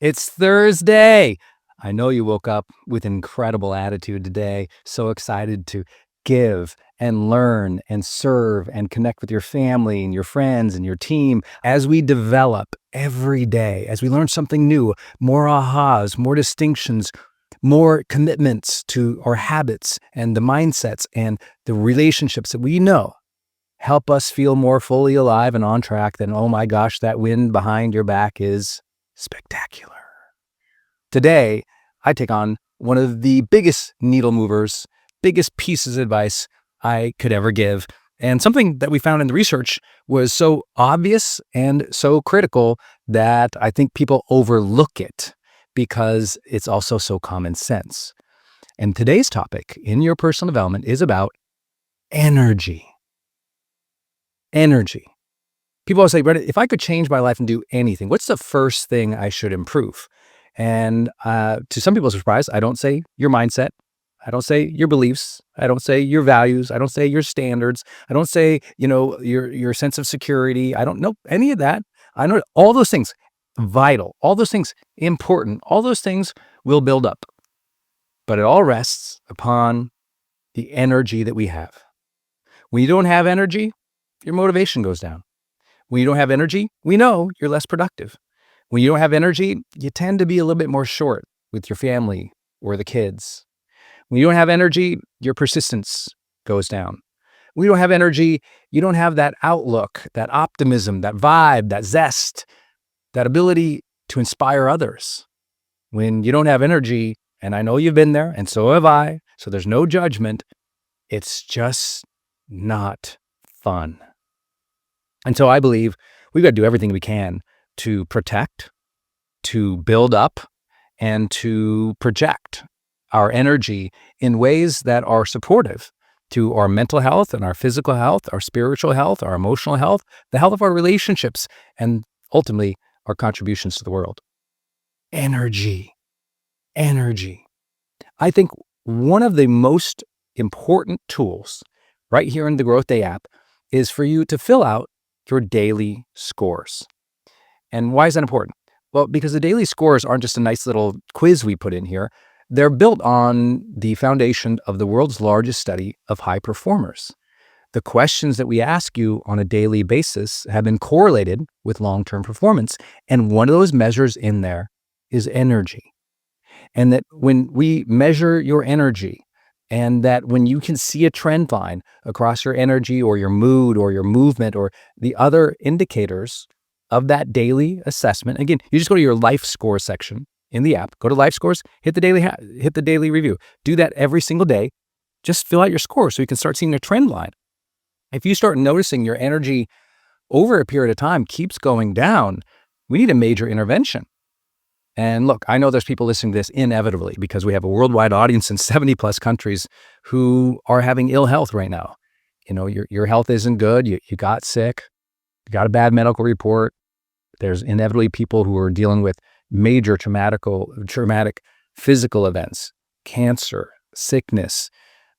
It's Thursday. I know you woke up with incredible attitude today, so excited to give and learn and serve and connect with your family and your friends and your team as we develop every day, as we learn something new, more ahas, more distinctions, more commitments to our habits and the mindsets and the relationships that we know help us feel more fully alive and on track. Then, oh my gosh, that wind behind your back is spectacular. Today, I take on one of the biggest needle movers, biggest pieces of advice I could ever give. And something that we found in the research was so obvious and so critical that I think people overlook it because it's also so common sense. And today's topic in your personal development is about energy. Energy. People always say, Reddit, if I could change my life and do anything, what's the first thing I should improve? And to some people's surprise, I don't say your mindset. I don't say your beliefs. I don't say your values. I don't say your standards. I don't say, your sense of security. I don't know any of that. I know all those things vital, all those things important, all those things will build up. But it all rests upon the energy that we have. When you don't have energy, your motivation goes down. When you don't have energy, we know you're less productive. When you don't have energy, you tend to be a little bit more short with your family or the kids. When you don't have energy, your persistence goes down. When you don't have energy, you don't have that outlook, that optimism, that vibe, that zest, that ability to inspire others. When you don't have energy, and I know you've been there, and so have I, so there's no judgment, it's just not fun. And so I believe we've got to do everything we can to protect, to build up, and to project our energy in ways that are supportive to our mental health and our physical health, our spiritual health, our emotional health, the health of our relationships, and ultimately our contributions to the world. Energy. I think one of the most important tools right here in the GrowthDay app is for you to fill out your daily scores. And why is that important? Well, because the daily scores aren't just a nice little quiz we put in here. They're built on the foundation of the world's largest study of high performers. The questions that we ask you on a daily basis have been correlated with long-term performance. And one of those measures in there is energy. And that when we measure your energy, and that when you can see a trend line across your energy or your mood or your movement or the other indicators of that daily assessment, again, you just go to your life score section in the app, go to life scores, hit the daily review. Do that every single day. Just fill out your score so you can start seeing a trend line. If you start noticing your energy over a period of time keeps going down, we need a major intervention. And look, I know there's people listening to this inevitably because we have a worldwide audience in 70 plus countries who are having ill health right now. Your health isn't good. You got sick. You got a bad medical report. There's inevitably people who are dealing with major traumatic physical events, cancer, sickness,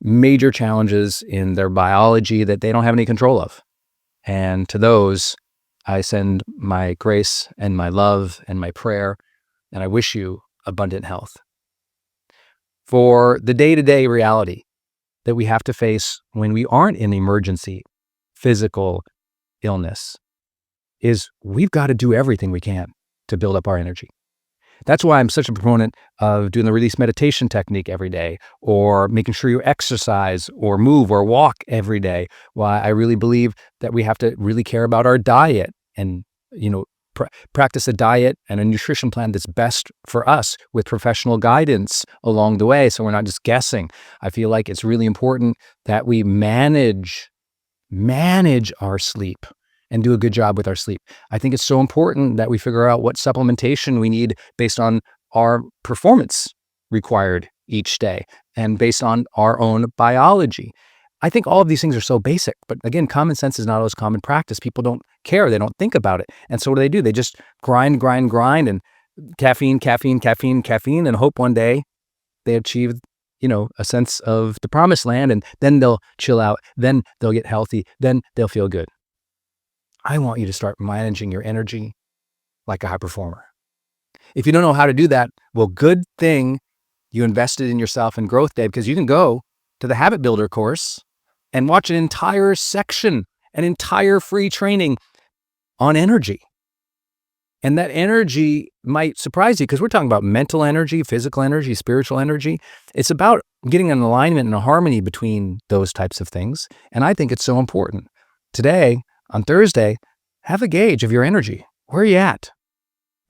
major challenges in their biology that they don't have any control of. And to those, I send my grace and my love and my prayer. And I wish you abundant health. For the day-to-day reality that we have to face when we aren't in emergency physical illness is we've got to do everything we can to build up our energy. That's why I'm such a proponent of doing the release meditation technique every day, or making sure you exercise or move or walk every day. Why I really believe that we have to really care about our diet and, practice a diet and a nutrition plan that's best for us with professional guidance along the way. So we're not just guessing. I feel like it's really important that we manage our sleep and do a good job with our sleep. I think it's so important that we figure out what supplementation we need based on our performance required each day and based on our own biology. I think all of these things are so basic, but again, common sense is not always common practice. People don't care. They don't think about it. And so what do? They just grind and caffeine, and hope one day they achieve, a sense of the promised land, and then they'll chill out. Then they'll get healthy. Then they'll feel good. I want you to start managing your energy like a high performer. If you don't know how to do that, well, good thing you invested in yourself in GrowthDay, because you can go to the Habit Builder course and watch an entire section, an entire free training on energy. And that energy might surprise you, because we're talking about mental energy, physical energy, spiritual energy. It's about getting an alignment and a harmony between those types of things. And I think it's so important. Today, on Thursday, have a gauge of your energy. Where are you at?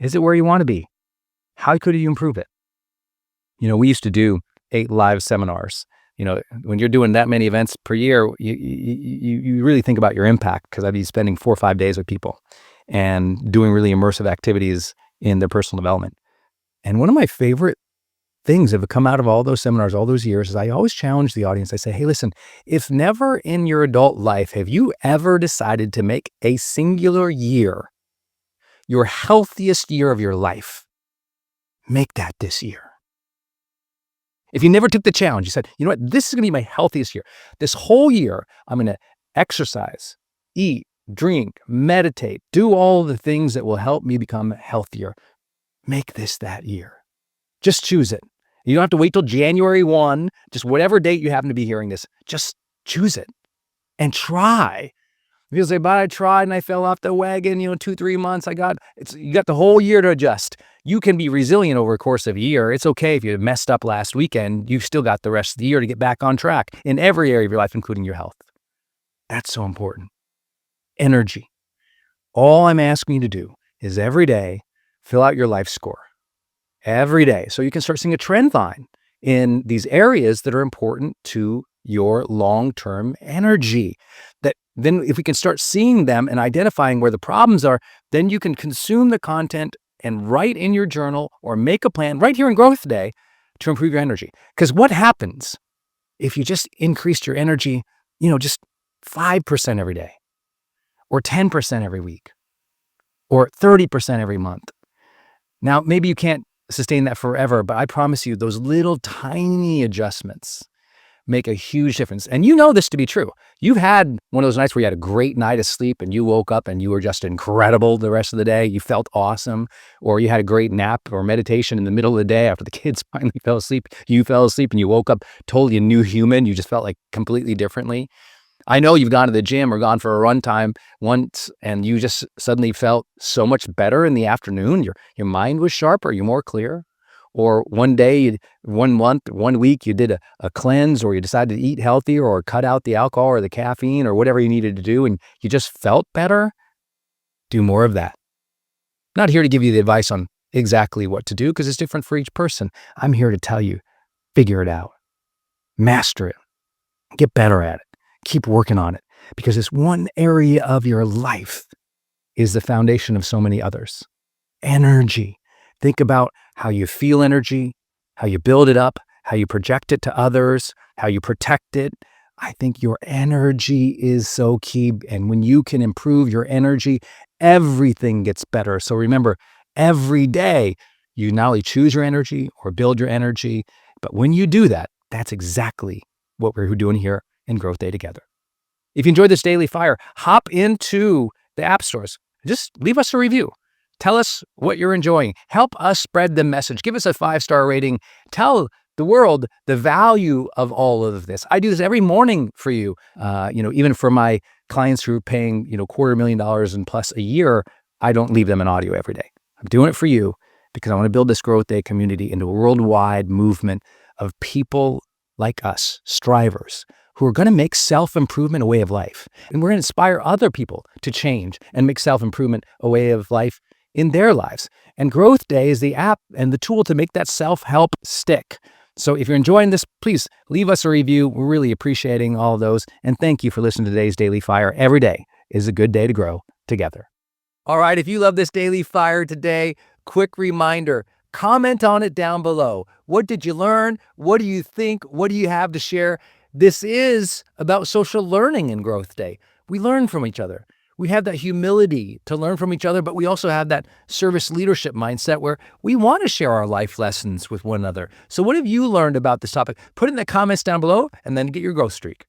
Is it where you want to be? How could you improve it? We used to do 8 live seminars. When you're doing that many events per year, you really think about your impact, because I'd be spending 4 or 5 days with people and doing really immersive activities in their personal development. And one of my favorite things that have come out of all those seminars, all those years, is I always challenge the audience. I say, hey, listen, if never in your adult life have you ever decided to make a singular year your healthiest year of your life, make that this year. If you never took the challenge, you said, you know what, this is going to be my healthiest year. This whole year, I'm going to exercise, eat, drink, meditate, do all the things that will help me become healthier. Make this that year. Just choose it. You don't have to wait till January 1, just whatever date you happen to be hearing this, just choose it and try. If you say, but I tried and I fell off the wagon, 2-3 months, you got the whole year to adjust. You can be resilient over the course of a year. It's okay if you messed up last weekend, you've still got the rest of the year to get back on track in every area of your life, including your health. That's so important. Energy. All I'm asking you to do is every day, fill out your life score. Every day. So you can start seeing a trend line in these areas that are important to your long-term energy. That then if we can start seeing them and identifying where the problems are, then you can consume the content and write in your journal or make a plan right here in GrowthDay to improve your energy. Because what happens if you just increased your energy, just 5% every day, or 10% every week, or 30% every month? Now, maybe you can't sustain that forever, but I promise you those little tiny adjustments make a huge difference. And you know this to be true. You've had one of those nights where you had a great night of sleep and you woke up and you were just incredible the rest of the day. You felt awesome. Or you had a great nap or meditation in the middle of the day after the kids finally fell asleep. You fell asleep and you woke up totally a new human. You just felt like completely differently. I know you've gone to the gym or gone for a run time once and you just suddenly felt so much better in the afternoon. Your mind was sharper, you're more clear. Or one day, 1 month, 1 week, you did a cleanse, or you decided to eat healthier or cut out the alcohol or the caffeine or whatever you needed to do, and you just felt better. Do more of that. I'm not here to give you the advice on exactly what to do, because it's different for each person. I'm here to tell you, figure it out, master it, get better at it, keep working on it, because this one area of your life is the foundation of so many others. Energy. Think about how you feel energy, how you build it up, how you project it to others, how you protect it. I think your energy is so key. And when you can improve your energy, everything gets better. So remember, every day, you not only choose your energy or build your energy, but when you do that, that's exactly what we're doing here in GrowthDay together. If you enjoyed this daily fire, hop into the app stores. Just leave us a review. Tell us what you're enjoying. Help us spread the message. Give us a 5-star rating. Tell the world the value of all of this. I do this every morning for you. Even for my clients who are paying, $250,000 and plus a year, I don't leave them an audio every day. I'm doing it for you because I want to build this GrowthDay community into a worldwide movement of people like us, strivers, who are going to make self-improvement a way of life. And we're going to inspire other people to change and make self-improvement a way of life in their lives. And GrowthDay is the app and the tool to make that self-help stick. So if you're enjoying this, please leave us a review. We're really appreciating all of those. And thank you for listening to today's Daily Fire. Every day is a good day to grow together. All right, if you love this Daily Fire today, quick reminder, comment on it down below. What did you learn? What do you think? What do you have to share? This is about social learning in GrowthDay. We learn from each other. We have that humility to learn from each other, but we also have that service leadership mindset where we want to share our life lessons with one another. So what have you learned about this topic? Put it in the comments down below and then get your growth streak.